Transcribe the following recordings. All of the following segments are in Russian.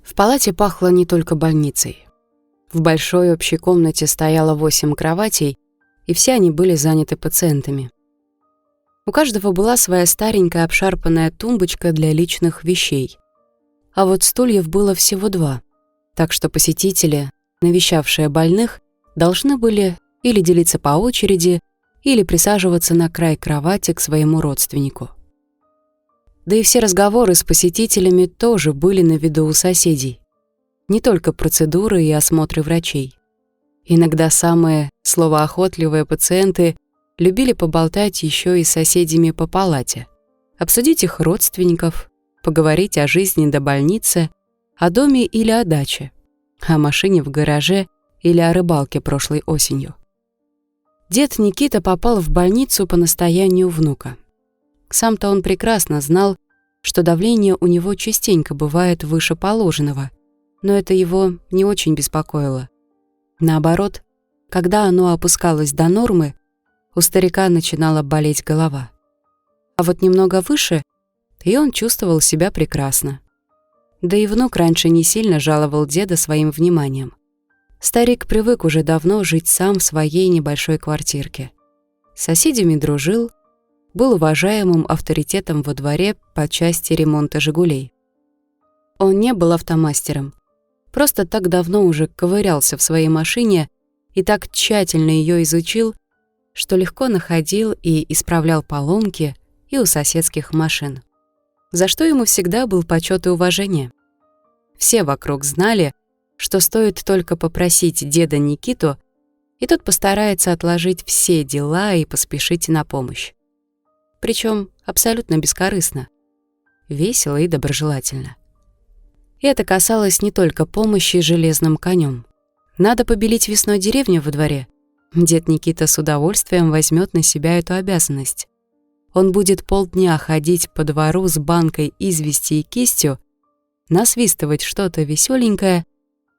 В палате пахло не только больницей. В большой общей комнате стояло 8 кроватей, и все они были заняты пациентами. У каждого была своя старенькая обшарпанная тумбочка для личных вещей. А вот стульев было всего 2, так что посетители, навещавшие больных, должны были или делиться по очереди, или присаживаться на край кровати к своему родственнику. Да и все разговоры с посетителями тоже были на виду у соседей. Не только процедуры и осмотры врачей. Иногда самые словоохотливые пациенты любили поболтать еще и с соседями по палате, обсудить их родственников, поговорить о жизни до больницы, о доме или о даче, о машине в гараже или о рыбалке прошлой осенью. Дед Никита попал в больницу по настоянию внука. Сам-то он прекрасно знал, что давление у него частенько бывает выше положенного, но это его не очень беспокоило. Наоборот, когда оно опускалось до нормы, у старика начинала болеть голова. А вот немного выше, и он чувствовал себя прекрасно. Да и внук раньше не сильно жаловал деда своим вниманием. Старик привык уже давно жить сам в своей небольшой квартирке. С соседями дружил, был уважаемым авторитетом во дворе по части ремонта «Жигулей». Он не был автомастером, просто так давно уже ковырялся в своей машине и так тщательно ее изучил, что легко находил и исправлял поломки и у соседских машин. За что ему всегда был почет и уважение. Все вокруг знали, что стоит только попросить деда Никиту, и тот постарается отложить все дела и поспешить на помощь. Причем абсолютно бескорыстно, весело и доброжелательно. И это касалось не только помощи железным конем. Надо побелить весной деревню во дворе. Дед Никита с удовольствием возьмет на себя эту обязанность. Он будет полдня ходить по двору с банкой извести и кистью, насвистывать что-то веселенькое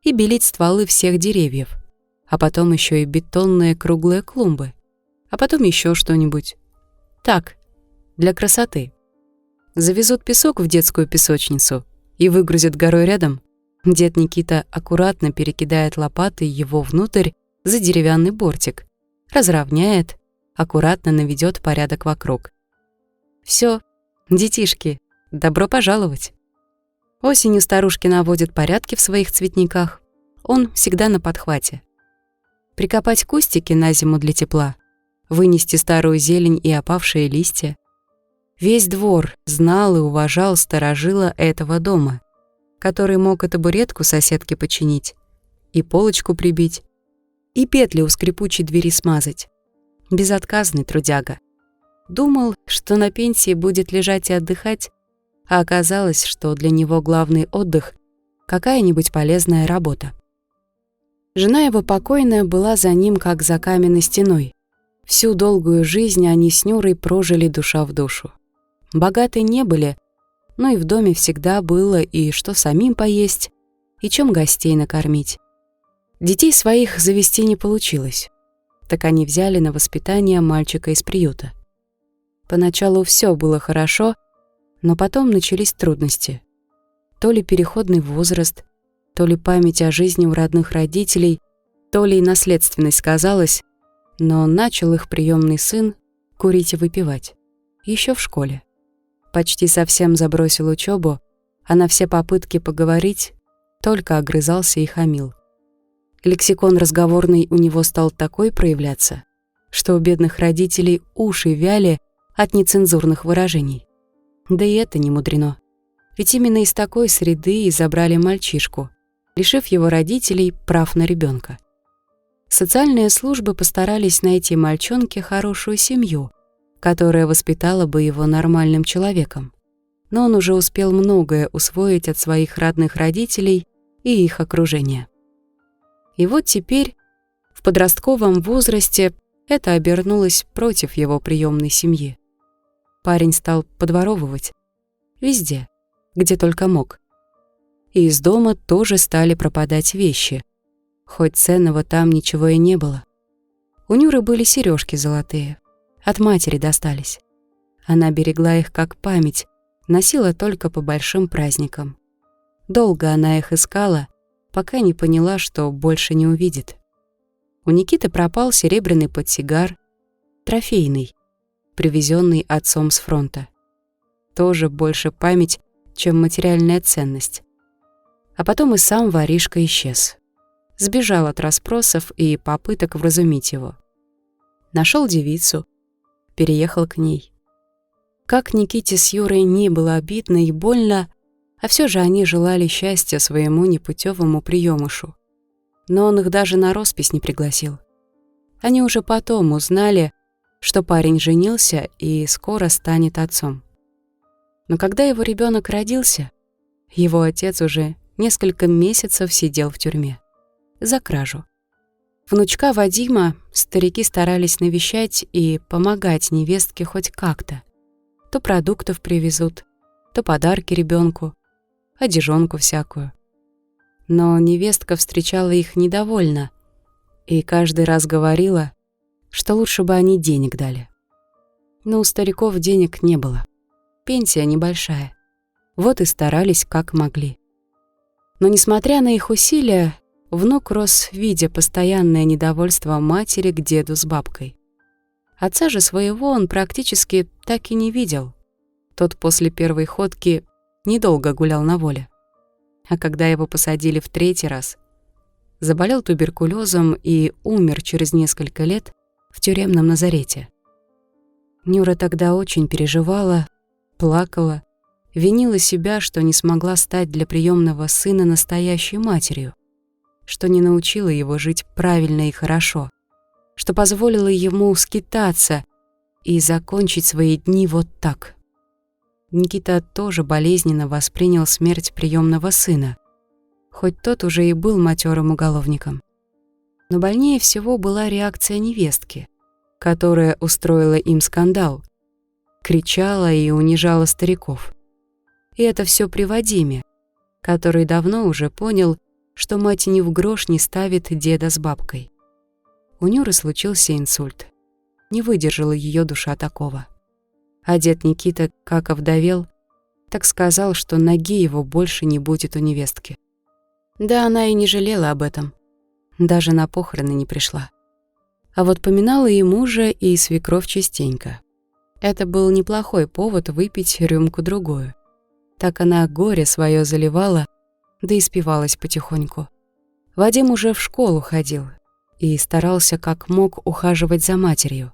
и белить стволы всех деревьев, а потом еще и бетонные круглые клумбы, а потом еще что-нибудь. Так, для красоты. Завезут песок в детскую песочницу и выгрузят горой рядом. Дед Никита аккуратно перекидает лопатой его внутрь за деревянный бортик, разровняет, аккуратно наведет порядок вокруг. Все, детишки, добро пожаловать. Осенью старушки наводят порядки в своих цветниках. Он всегда на подхвате. Прикопать кустики на зиму для тепла, вынести старую зелень и опавшие листья. Весь двор знал и уважал старожила этого дома, который мог и табуретку соседке починить, и полочку прибить, и петли у скрипучей двери смазать. Безотказный трудяга. Думал, что на пенсии будет лежать и отдыхать, а оказалось, что для него главный отдых — какая-нибудь полезная работа. Жена его покойная была за ним как за каменной стеной. Всю долгую жизнь они с Нюрой прожили душа в душу. Богаты не были, но и в доме всегда было и что самим поесть, и чем гостей накормить. Детей своих завести не получилось, так они взяли на воспитание мальчика из приюта. Поначалу все было хорошо, но потом начались трудности. То ли переходный возраст, то ли память о жизни у родных родителей, то ли и наследственность сказалась, но начал их приемный сын курить и выпивать. Еще в школе. Почти совсем забросил учебу, а на все попытки поговорить только огрызался и хамил. Лексикон разговорный у него стал такой проявляться, что у бедных родителей уши вяли от нецензурных выражений. Да и это не мудрено. Ведь именно из такой среды и забрали мальчишку, лишив его родителей прав на ребенка. Социальные службы постарались найти мальчонке хорошую семью, которая воспитала бы его нормальным человеком. Но он уже успел многое усвоить от своих родных родителей и их окружения. И вот теперь, в подростковом возрасте, это обернулось против его приемной семьи. Парень стал подворовывать. Везде, где только мог. И из дома тоже стали пропадать вещи, хоть ценного там ничего и не было. У Нюры были сережки золотые, от матери достались. Она берегла их как память, носила только по большим праздникам. Долго она их искала, пока не поняла, что больше не увидит. У Никиты пропал серебряный портсигар, трофейный, привезенный отцом с фронта. Тоже больше память, чем материальная ценность. А потом и сам воришка исчез. Сбежал от расспросов и попыток вразумить его. Нашел девицу, переехал к ней. Как Никите с Юрой не было обидно и больно, а все же они желали счастья своему непутевому приемышу. Но он их даже на роспись не пригласил. Они уже потом узнали, что парень женился и скоро станет отцом. Но когда его ребенок родился, его отец уже несколько месяцев сидел в тюрьме за кражу. Внучка Вадима старики старались навещать и помогать невестке хоть как-то. То продуктов привезут, то подарки ребенку, одежонку всякую. Но невестка встречала их недовольно и каждый раз говорила, что лучше бы они денег дали. Но у стариков денег не было. Пенсия небольшая. Вот и старались как могли. Но несмотря на их усилия, внук рос, видя постоянное недовольство матери к деду с бабкой. Отца же своего он практически так и не видел. Тот после первой ходки недолго гулял на воле. А когда его посадили в 3-й раз, заболел туберкулезом и умер через несколько лет в тюремном лазарете. Нюра тогда очень переживала, плакала, винила себя, что не смогла стать для приемного сына настоящей матерью, что не научила его жить правильно и хорошо, что позволила ему скитаться и закончить свои дни вот так. Никита тоже болезненно воспринял смерть приемного сына, хоть тот уже и был матёрым уголовником. Но больнее всего была реакция невестки, которая устроила им скандал, кричала и унижала стариков. И это все при Вадиме, который давно уже понял, что мать ни в грош не ставит деда с бабкой. У Нюры случился инсульт. Не выдержала ее душа такого. А дед Никита, как овдовел, так сказал, что ноги его больше не будет у невестки. Да она и не жалела об этом. Даже на похороны не пришла. А вот поминала и мужа, и свекровь частенько. Это был неплохой повод выпить рюмку-другую. Так она горе свое заливала, да и спивалась потихоньку. Вадим уже в школу ходил и старался как мог ухаживать за матерью.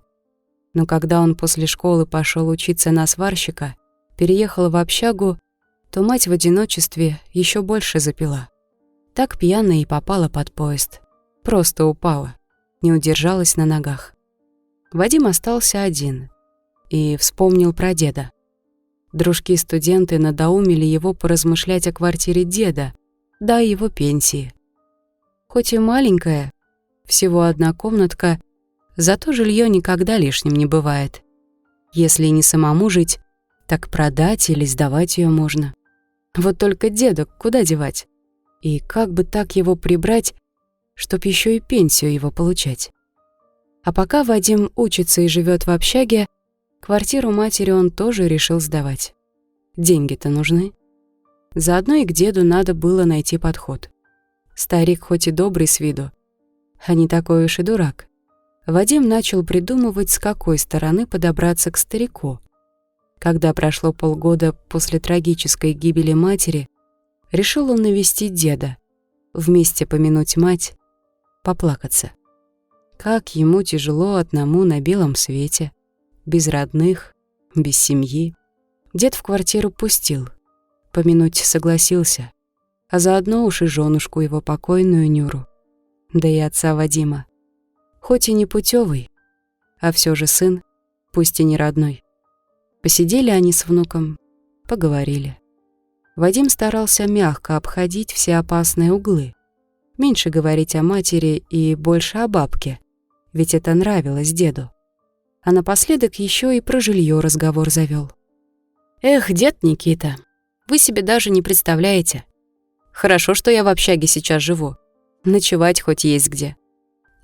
Но когда он после школы пошел учиться на сварщика, переехал в общагу, то мать в одиночестве еще больше запила. Так пьяная и попала под поезд. Просто упала, не удержалась на ногах. Вадим остался один и вспомнил про деда. Дружки-студенты надоумили его поразмышлять о квартире деда, да и его пенсии. Хоть и маленькая, всего одна комнатка, зато жилье никогда лишним не бывает. Если не самому жить, так продать или сдавать ее можно. Вот только деда куда девать? И как бы так его прибрать, чтоб еще и пенсию его получать? А пока Вадим учится и живет в общаге, квартиру матери он тоже решил сдавать. Деньги-то нужны. Заодно и к деду надо было найти подход. Старик хоть и добрый с виду, а не такой уж и дурак. Вадим начал придумывать, с какой стороны подобраться к старику. Когда прошло полгода после трагической гибели матери, решил он навестить деда, вместе помянуть мать, поплакаться. Как ему тяжело одному на белом свете, без родных, без семьи. Дед в квартиру пустил, помянуть согласился, а заодно уж и женушку его покойную Нюру, да и отца Вадима. Хоть и не путевый, а все же сын, пусть и не родной. Посидели они с внуком, поговорили. Вадим старался мягко обходить все опасные углы, меньше говорить о матери и больше о бабке, ведь это нравилось деду. А напоследок еще и про жилье разговор завел. «Эх, дед Никита, вы себе даже не представляете. Хорошо, что я в общаге сейчас живу. Ночевать хоть есть где.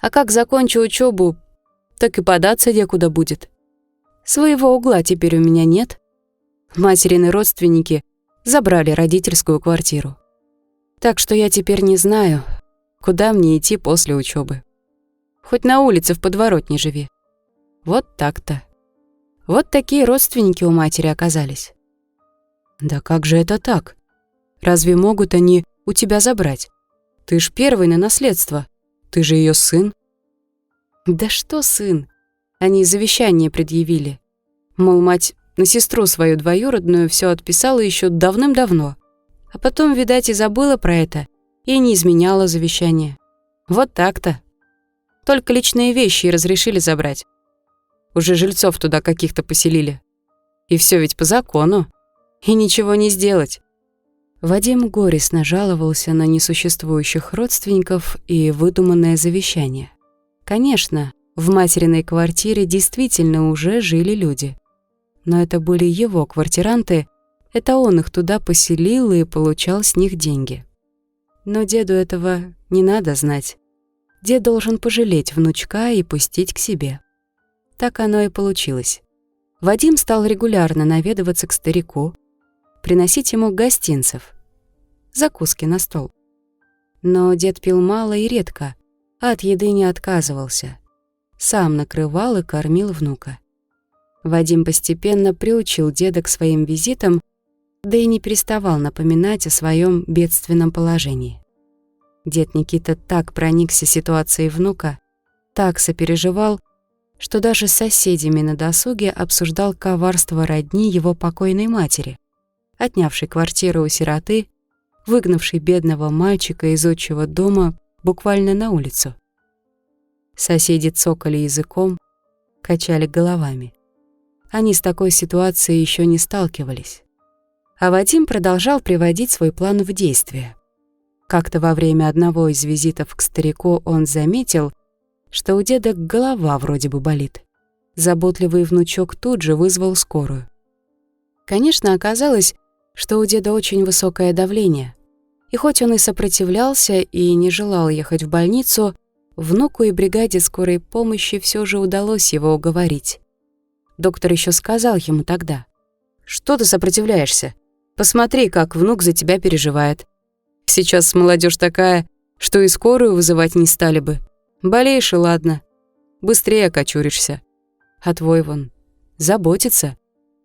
А как закончу учебу, так и податься некуда будет. Своего угла теперь у меня нет. Материны родственники забрали родительскую квартиру. Так что я теперь не знаю, куда мне идти после учебы. Хоть на улице в подворотне живи. Вот так-то. Вот такие родственники у матери оказались. Да как же это так? Разве могут они у тебя забрать? Ты ж первый на наследство. Ты же ее сын. Да что сын? Они завещание предъявили. Мол, мать на сестру свою двоюродную все отписала еще давным-давно. А потом, видать, и забыла про это, и не изменяла завещание. Вот так-то. Только личные вещи и разрешили забрать. Уже жильцов туда каких-то поселили. И все ведь по закону. И ничего не сделать. Вадим горестно жаловался на несуществующих родственников и выдуманное завещание. Конечно, в материной квартире действительно уже жили люди. Но это были его квартиранты, это он их туда поселил и получал с них деньги. Но деду этого не надо знать. Дед должен пожалеть внучка и пустить к себе. Так оно и получилось. Вадим стал регулярно наведываться к старику, приносить ему гостинцев, закуски на стол. Но дед пил мало и редко, а от еды не отказывался. Сам накрывал и кормил внука. Вадим постепенно приучил деда к своим визитам, да и не переставал напоминать о своем бедственном положении. Дед Никита так проникся ситуацией внука, так сопереживал, что даже с соседями на досуге обсуждал коварство родни его покойной матери, отнявшей квартиру у сироты, выгнавшей бедного мальчика из отчего дома буквально на улицу. Соседи цокали языком, качали головами. Они с такой ситуацией еще не сталкивались. А Вадим продолжал приводить свой план в действие. Как-то во время одного из визитов к старику он заметил, что у деда голова вроде бы болит. Заботливый внучок тут же вызвал скорую. Конечно, оказалось, что у деда очень высокое давление. И хоть он и сопротивлялся и не желал ехать в больницу, внуку и бригаде скорой помощи все же удалось его уговорить. Доктор еще сказал ему тогда: «Что ты сопротивляешься? Посмотри, как внук за тебя переживает. Сейчас молодежь такая, что и скорую вызывать не стали бы. Болеешь и ладно. Быстрее окочуришься. А твой вон заботится.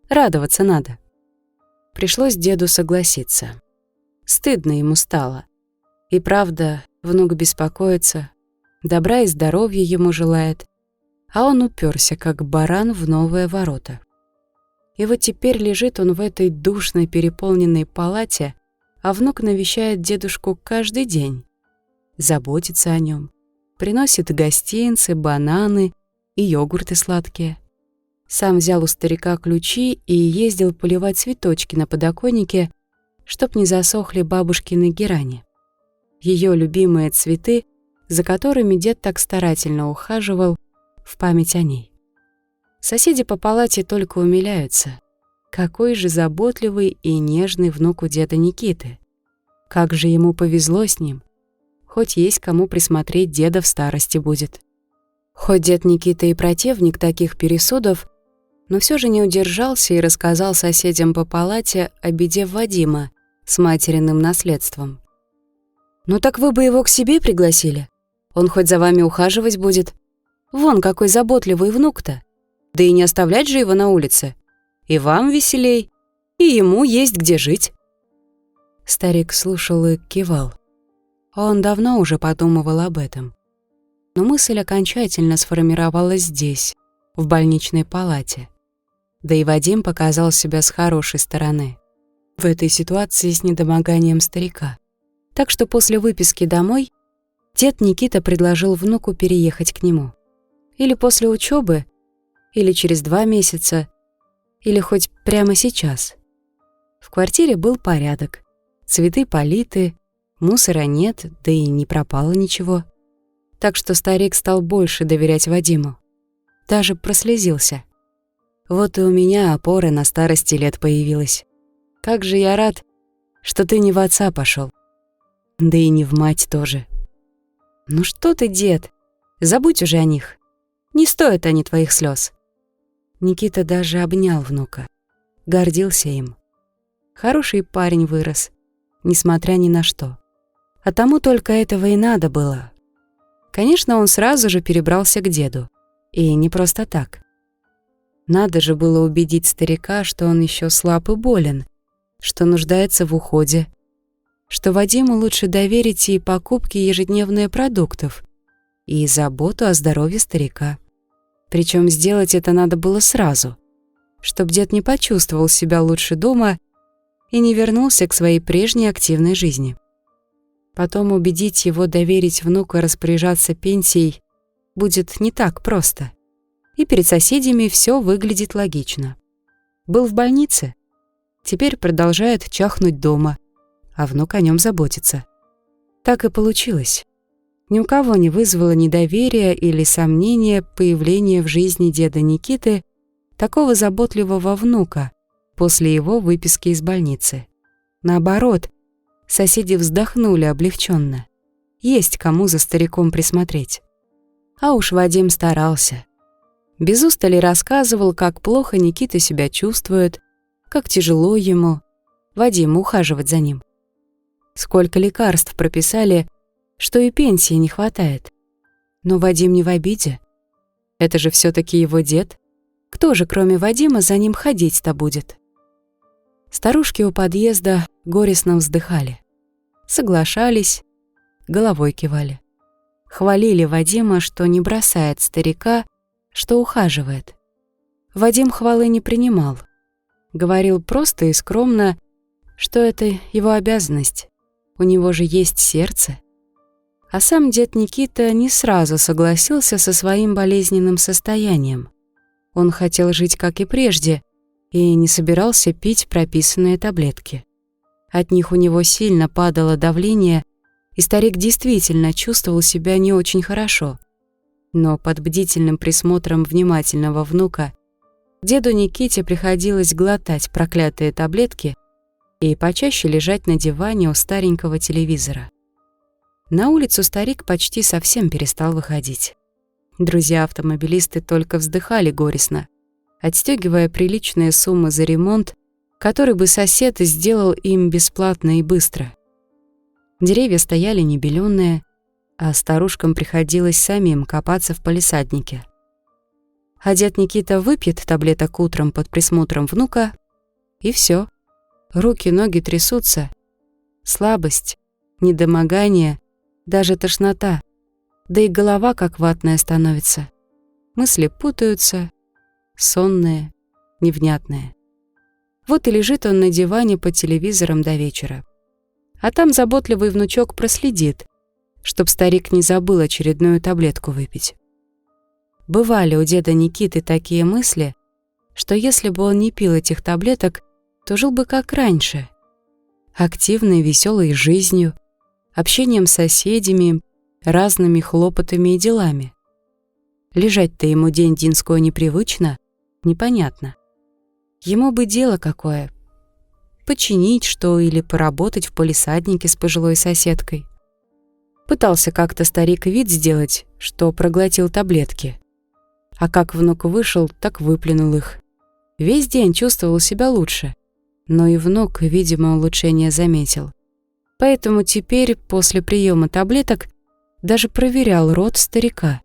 Радоваться надо». Пришлось деду согласиться. Стыдно ему стало. И правда, внук беспокоится, добра и здоровья ему желает, а он уперся, как баран в новые ворота. И вот теперь лежит он в этой душной переполненной палате, а внук навещает дедушку каждый день, заботится о нем, приносит гостинцы, бананы и йогурты сладкие. Сам взял у старика ключи и ездил поливать цветочки на подоконнике, чтоб не засохли бабушкины герани. Ее любимые цветы, за которыми дед так старательно ухаживал в память о ней. Соседи по палате только умиляются. Какой же заботливый и нежный внук у деда Никиты. Как же ему повезло с ним. Хоть есть кому присмотреть деда в старости будет. Хоть дед Никита и противник таких пересудов, но все же не удержался и рассказал соседям по палате о беде Вадима с материным наследством. «Ну так вы бы его к себе пригласили. Он хоть за вами ухаживать будет. Вон какой заботливый внук-то. Да и не оставлять же его на улице. И вам веселей, и ему есть где жить». Старик слушал и кивал. Он давно уже подумывал об этом. Но мысль окончательно сформировалась здесь, в больничной палате. Да и Вадим показал себя с хорошей стороны в этой ситуации с недомоганием старика. Так что после выписки домой дед Никита предложил внуку переехать к нему. Или после учебы, или через 2 месяца, или хоть прямо сейчас. В квартире был порядок, цветы политы, мусора нет, да и не пропало ничего. Так что старик стал больше доверять Вадиму. Даже прослезился. «Вот и у меня опора на старости лет появилась. Как же я рад, что ты не в отца пошел, да и не в мать тоже». «Ну что ты, дед, забудь уже о них. Не стоят они твоих слез». Никита даже обнял внука, гордился им. Хороший парень вырос, несмотря ни на что. А тому только этого и надо было. Конечно, он сразу же перебрался к деду. И не просто так. Надо же было убедить старика, что он еще слаб и болен, что нуждается в уходе, что Вадиму лучше доверить и покупки ежедневных продуктов, и заботу о здоровье старика. Причем сделать это надо было сразу, чтоб дед не почувствовал себя лучше дома и не вернулся к своей прежней активной жизни. Потом убедить его доверить внуку распоряжаться пенсией будет не так просто. И перед соседями все выглядит логично. Был в больнице, теперь продолжает чахнуть дома, а внук о нем заботится. Так и получилось. Ни у кого не вызвало недоверия или сомнения появление в жизни деда Никиты такого заботливого внука после его выписки из больницы. Наоборот, соседи вздохнули облегченно. Есть кому за стариком присмотреть. А уж Вадим старался. Без устали рассказывал, как плохо Никита себя чувствует, как тяжело ему, Вадиму, ухаживать за ним. Сколько лекарств прописали, что и пенсии не хватает. Но Вадим не в обиде. Это же все-таки его дед. Кто же, кроме Вадима, за ним ходить-то будет? Старушки у подъезда горестно вздыхали. Соглашались, головой кивали. Хвалили Вадима, что не бросает старика, что ухаживает. Вадим хвалы не принимал. Говорил просто и скромно, что это его обязанность. У него же есть сердце. А сам дед Никита не сразу согласился со своим болезненным состоянием. Он хотел жить, как и прежде, и не собирался пить прописанные таблетки. От них у него сильно падало давление, и старик действительно чувствовал себя не очень хорошо. Но под бдительным присмотром внимательного внука деду Никите приходилось глотать проклятые таблетки и почаще лежать на диване у старенького телевизора. На улицу старик почти совсем перестал выходить. Друзья-автомобилисты только вздыхали горестно, отстёгивая приличные суммы за ремонт, который бы сосед сделал им бесплатно и быстро. Деревья стояли небелёные, а старушкам приходилось самим копаться в палисаднике. А дед Никита выпьет таблеток утром под присмотром внука, и всё. Руки, ноги трясутся, слабость, недомогание, даже тошнота, да и голова как ватная становится. Мысли путаются, сонные, невнятные. Вот и лежит он на диване под телевизором до вечера. А там заботливый внучок проследит, чтоб старик не забыл очередную таблетку выпить. Бывали у деда Никиты такие мысли, что если бы он не пил этих таблеток, то жил бы как раньше. Активной, веселой жизнью, общением с соседями, разными хлопотами и делами. Лежать-то ему день-деньской непривычно, непонятно. Ему бы дело какое. Починить что или поработать в палисаднике с пожилой соседкой. Пытался как-то старик вид сделать, что проглотил таблетки. А как внук вышел, так выплюнул их. Весь день чувствовал себя лучше. Но и внук, видимо, улучшение заметил. Поэтому теперь, после приема таблеток, даже проверял рот старика,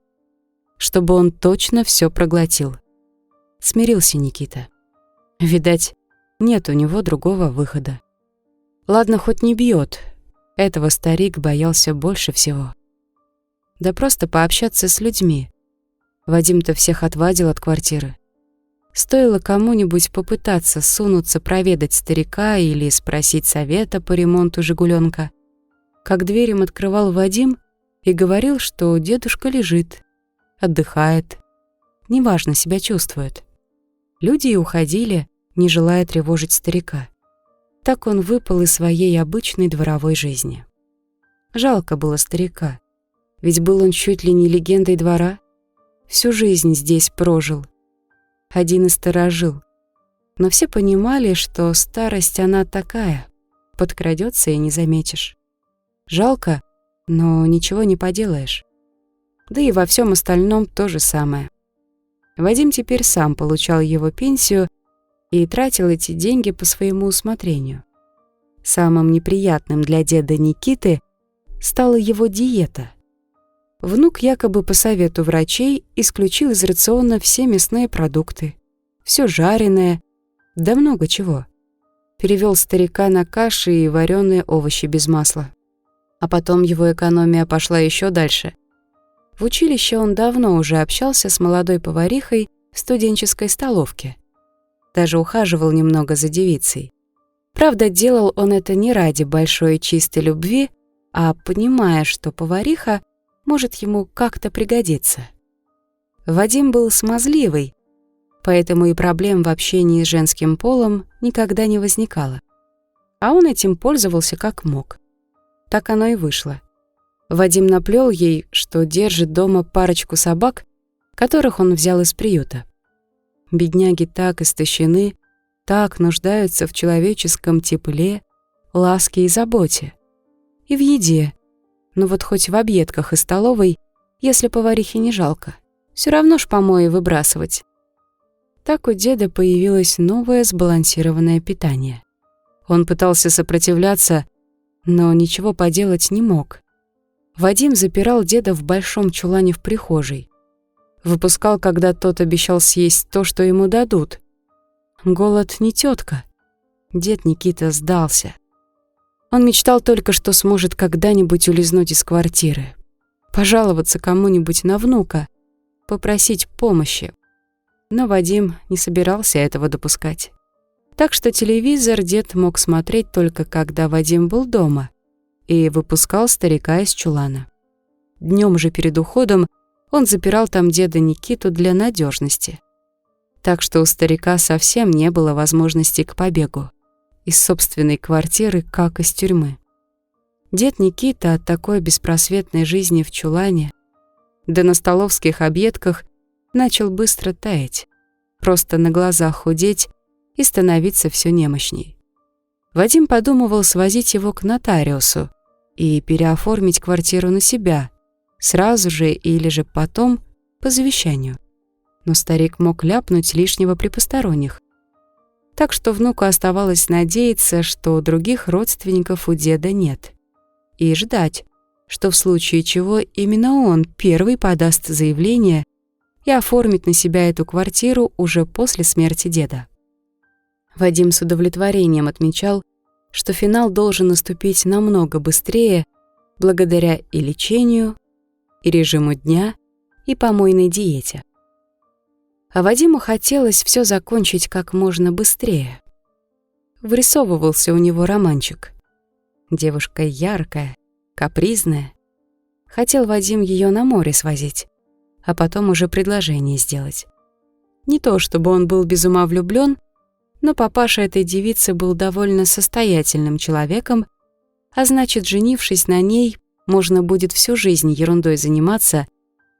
чтобы он точно все проглотил. Смирился Никита. Видать, нет у него другого выхода. Ладно, хоть не бьет. Этого старик боялся больше всего. Да просто пообщаться с людьми. Вадим-то всех отвадил от квартиры. Стоило кому-нибудь попытаться сунуться проведать старика или спросить совета по ремонту «Жигуленка», как дверь им открывал Вадим и говорил, что дедушка лежит, отдыхает, неважно себя чувствует. Люди и уходили, не желая тревожить старика. Так он выпал из своей обычной дворовой жизни. Жалко было старика, ведь был он чуть ли не легендой двора, всю жизнь здесь прожил, один и сторожил. Но все понимали, что старость она такая, подкрадется и не заметишь. Жалко, но ничего не поделаешь. Да и во всем остальном то же самое. Вадим теперь сам получал его пенсию и тратил эти деньги по своему усмотрению. Самым неприятным для деда Никиты стала его диета. Внук якобы по совету врачей исключил из рациона все мясные продукты, все жареное, да много чего. Перевел старика на каши и вареные овощи без масла. А потом его экономия пошла еще дальше. В училище он давно уже общался с молодой поварихой в студенческой столовке. Даже ухаживал немного за девицей. Правда, делал он это не ради большой и чистой любви, а понимая, что повариха может ему как-то пригодиться. Вадим был смазливый, поэтому и проблем в общении с женским полом никогда не возникало. А он этим пользовался как мог. Так оно и вышло. Вадим наплел ей, что держит дома парочку собак, которых он взял из приюта. Бедняги так истощены, так нуждаются в человеческом тепле, ласке и заботе. И в еде. Ну вот хоть в объедках и столовой, если поварихе не жалко. Все равно ж помои выбрасывать. Так у деда появилось новое сбалансированное питание. Он пытался сопротивляться, но ничего поделать не мог. Вадим запирал деда в большом чулане в прихожей. Выпускал, когда тот обещал съесть то, что ему дадут. Голод не тетка. Дед Никита сдался. Он мечтал только, что сможет когда-нибудь улизнуть из квартиры, пожаловаться кому-нибудь на внука, попросить помощи. Но Вадим не собирался этого допускать. Так что телевизор дед мог смотреть только когда Вадим был дома и выпускал старика из чулана. Днем же перед уходом он запирал там деда Никиту для надежности. Так что у старика совсем не было возможности к побегу из собственной квартиры, как из тюрьмы. Дед Никита от такой беспросветной жизни в чулане, да на столовских объедках, начал быстро таять, просто на глазах худеть и становиться все немощней. Вадим подумывал свозить его к нотариусу и переоформить квартиру на себя, сразу же или же потом по завещанию. Но старик мог ляпнуть лишнего при посторонних. Так что внуку оставалось надеяться, что других родственников у деда нет. И ждать, что в случае чего именно он первый подаст заявление и оформит на себя эту квартиру уже после смерти деда. Вадим с удовлетворением отмечал, что финал должен наступить намного быстрее благодаря и лечению, и режиму дня, и помойной диете. А Вадиму хотелось все закончить как можно быстрее. Вырисовывался у него романчик. Девушка яркая, капризная. Хотел Вадим ее на море свозить, а потом уже предложение сделать. Не то чтобы он был без ума влюблён, но папаша этой девицы был довольно состоятельным человеком, а значит, женившись на ней, можно будет всю жизнь ерундой заниматься,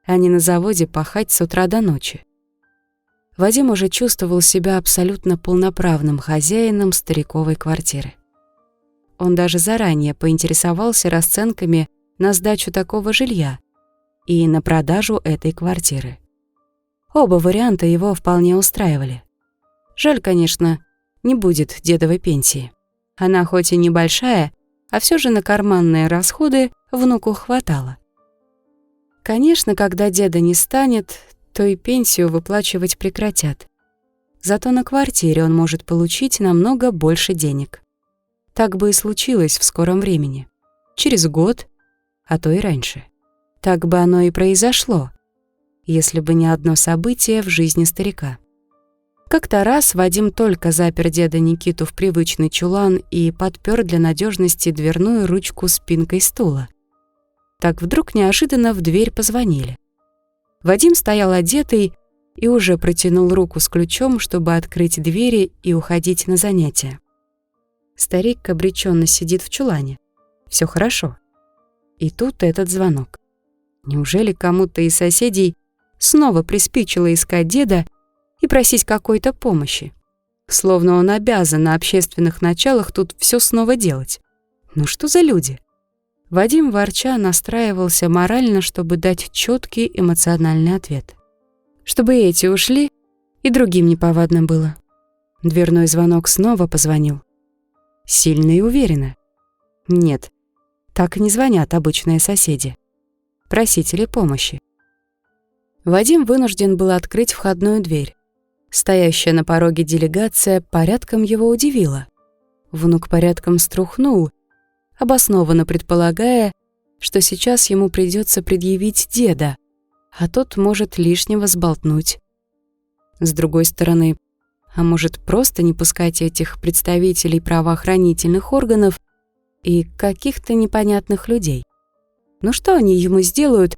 а не на заводе пахать с утра до ночи. Вадим уже чувствовал себя абсолютно полноправным хозяином стариковой квартиры. Он даже заранее поинтересовался расценками на сдачу такого жилья и на продажу этой квартиры. Оба варианта его вполне устраивали. Жаль, конечно, не будет дедовой пенсии. Она хоть и небольшая, а все же на карманные расходы внуку хватало. Конечно, когда деда не станет, то и пенсию выплачивать прекратят. Зато на квартире он может получить намного больше денег. Так бы и случилось в скором времени. Через год, а то и раньше. Так бы оно и произошло, если бы не одно событие в жизни старика. Как-то раз Вадим только запер деда Никиту в привычный чулан и подпер для надежности дверную ручку спинкой стула. Так вдруг неожиданно в дверь позвонили. Вадим стоял одетый и уже протянул руку с ключом, чтобы открыть двери и уходить на занятия. Старик обреченно сидит в чулане. Все хорошо. И тут этот звонок. Неужели кому-то из соседей снова приспичило искать деда и просить какой-то помощи? Словно он обязан на общественных началах тут все снова делать. Ну что за люди? Вадим ворча настраивался морально, чтобы дать четкий эмоциональный ответ. Чтобы эти ушли, и другим неповадно было. Дверной звонок снова позвонил. Сильно и уверенно. Нет, Так и не звонят обычные соседи, просители помощи. Вадим вынужден был открыть входную дверь. Стоящая на пороге делегация порядком его удивила. Внук порядком струхнул, обоснованно предполагая, что сейчас ему придется предъявить деда, а тот может лишнего сболтнуть. С другой стороны, а может просто не пускать этих представителей правоохранительных органов и каких-то непонятных людей? Ну что они ему сделают,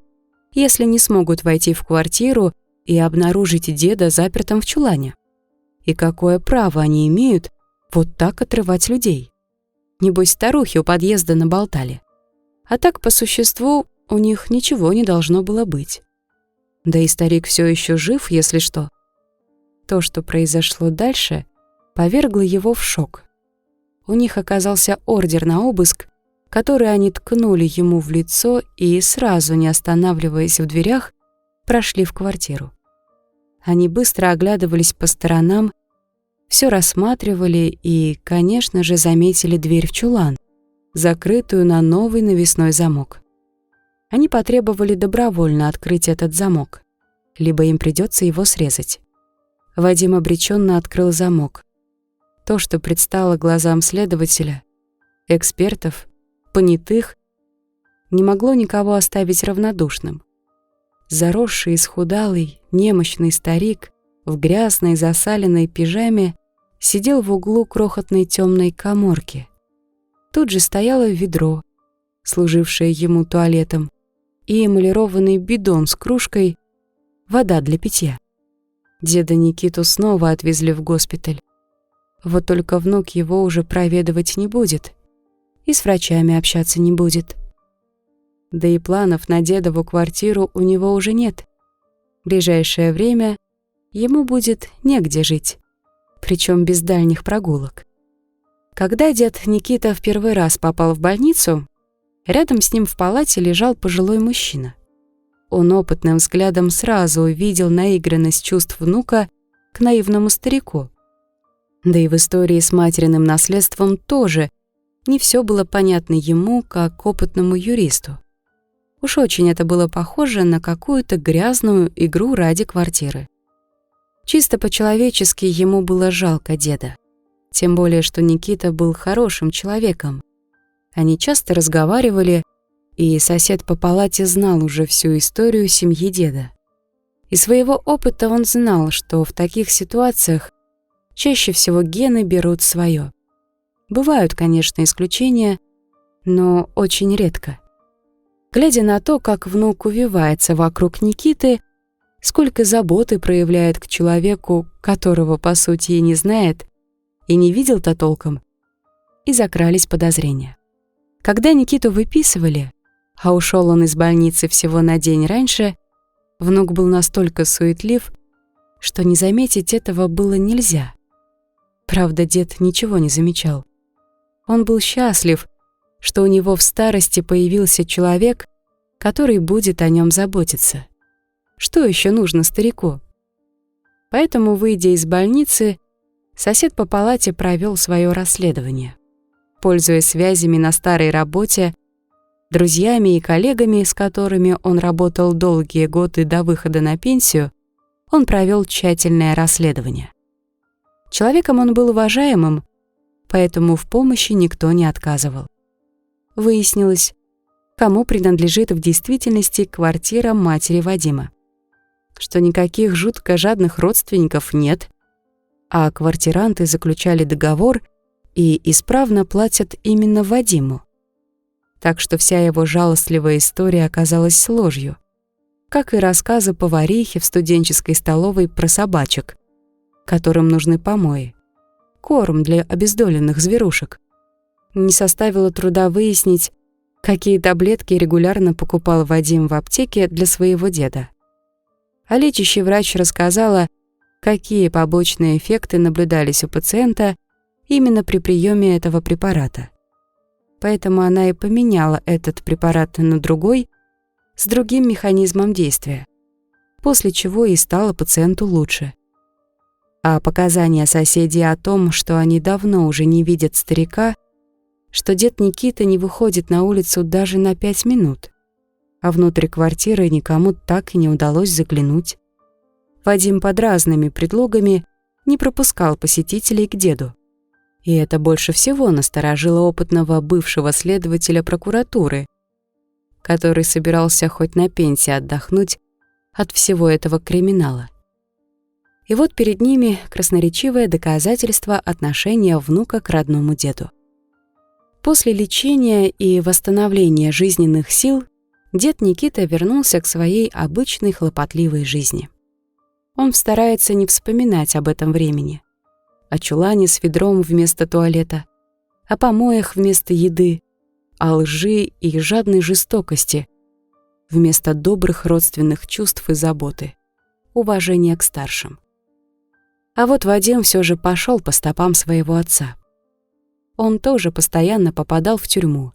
если не смогут войти в квартиру и обнаружить деда запертым в чулане? И какое право они имеют вот так отрывать людей? Небось, старухи у подъезда наболтали. А так, по существу, у них ничего не должно было быть. Да и старик все еще жив, если что. То, что произошло дальше, повергло его в шок. У них оказался ордер на обыск, который они ткнули ему в лицо и, сразу не останавливаясь в дверях, прошли в квартиру. Они быстро оглядывались по сторонам, все рассматривали и, конечно же, заметили дверь в чулан, закрытую на новый навесной замок. Они потребовали добровольно открыть этот замок, либо им придется его срезать. Вадим обреченно открыл замок. То, что предстало глазам следователя, экспертов, понятых, не могло никого оставить равнодушным. Заросший, исхудалый, немощный старик в грязной засаленной пижаме сидел в углу крохотной темной каморки. Тут же стояло ведро, служившее ему туалетом, и эмалированный бидон с кружкой, вода для питья. Деда Никиту снова отвезли в госпиталь. Вот только внук его уже проведывать не будет и с врачами общаться не будет. Да и планов на дедову квартиру у него уже нет. В ближайшее время ему будет негде жить, причем без дальних прогулок. Когда дед Никита в первый раз попал в больницу, рядом с ним в палате лежал пожилой мужчина. Он опытным взглядом сразу увидел наигранность чувств внука к наивному старику. Да и в истории с материным наследством тоже не все было понятно ему, как опытному юристу. Уж очень это было похоже на какую-то грязную игру ради квартиры. Чисто по-человечески ему было жалко деда. Тем более, что Никита был хорошим человеком. Они часто разговаривали, и сосед по палате знал уже всю историю семьи деда. Из своего опыта он знал, что в таких ситуациях чаще всего гены берут свое. Бывают, конечно, исключения, но очень редко. Глядя на то, как внук увивается вокруг Никиты, сколько заботы проявляет к человеку, которого, по сути, и не знает, и не видел-то толком, и закрались подозрения. Когда Никиту выписывали, а ушел он из больницы всего на день раньше, внук был настолько суетлив, что не заметить этого было нельзя. Правда, дед ничего не замечал. Он был счастлив, что у него в старости появился человек, который будет о нем заботиться. Что еще нужно старику? Поэтому, выйдя из больницы, сосед по палате провел свое расследование. Пользуясь связями на старой работе, друзьями и коллегами, с которыми он работал долгие годы до выхода на пенсию, он провел тщательное расследование. Человеком он был уважаемым, поэтому в помощи никто не отказывал. Выяснилось, кому принадлежит в действительности квартира матери Вадима. Что никаких жутко жадных родственников нет, а квартиранты заключали договор и исправно платят именно Вадиму. Так что вся его жалостливая история оказалась ложью, как и рассказы поварихи в студенческой столовой про собачек, которым нужны помои, корм для обездоленных зверушек. Не составило труда выяснить, какие таблетки регулярно покупал Вадим в аптеке для своего деда. А лечащий врач рассказала, какие побочные эффекты наблюдались у пациента именно при приеме этого препарата. Поэтому она и поменяла этот препарат на другой, с другим механизмом действия, после чего и стало пациенту лучше. А показания соседей о том, что они давно уже не видят старика, что дед Никита не выходит на улицу даже на 5 минут, а внутрь квартиры никому так и не удалось заглянуть. Вадим под разными предлогами не пропускал посетителей к деду. И это больше всего насторожило опытного бывшего следователя прокуратуры, который собирался хоть на пенсии отдохнуть от всего этого криминала. И вот перед ними красноречивое доказательство отношения внука к родному деду. После лечения и восстановления жизненных сил дед Никита вернулся к своей обычной хлопотливой жизни. Он старается не вспоминать об этом времени, о чулане с ведром вместо туалета, о помоях вместо еды, о лжи и жадной жестокости вместо добрых родственных чувств и заботы, уважения к старшим. А вот Вадим все же пошел по стопам своего отца. Он тоже постоянно попадал в тюрьму,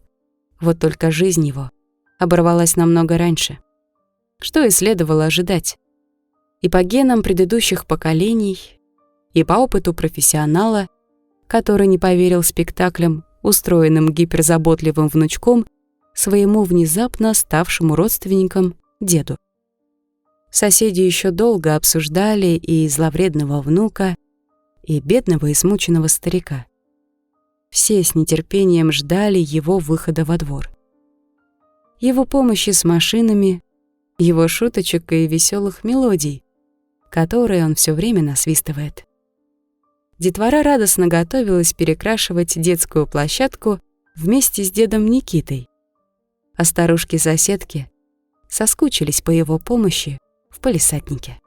вот только жизнь его оборвалась намного раньше. Что и следовало ожидать. И по генам предыдущих поколений, и по опыту профессионала, который не поверил спектаклям, устроенным гиперзаботливым внучком, своему внезапно ставшему родственником деду. Соседи еще долго обсуждали и зловредного внука, и бедного измученного старика. Все с нетерпением ждали его выхода во двор. Его помощи с машинами, его шуточек и веселых мелодий, которые он все время насвистывает. Детвора радостно готовилась перекрашивать детскую площадку вместе с дедом Никитой, а старушки-соседки соскучились по его помощи в палисаднике.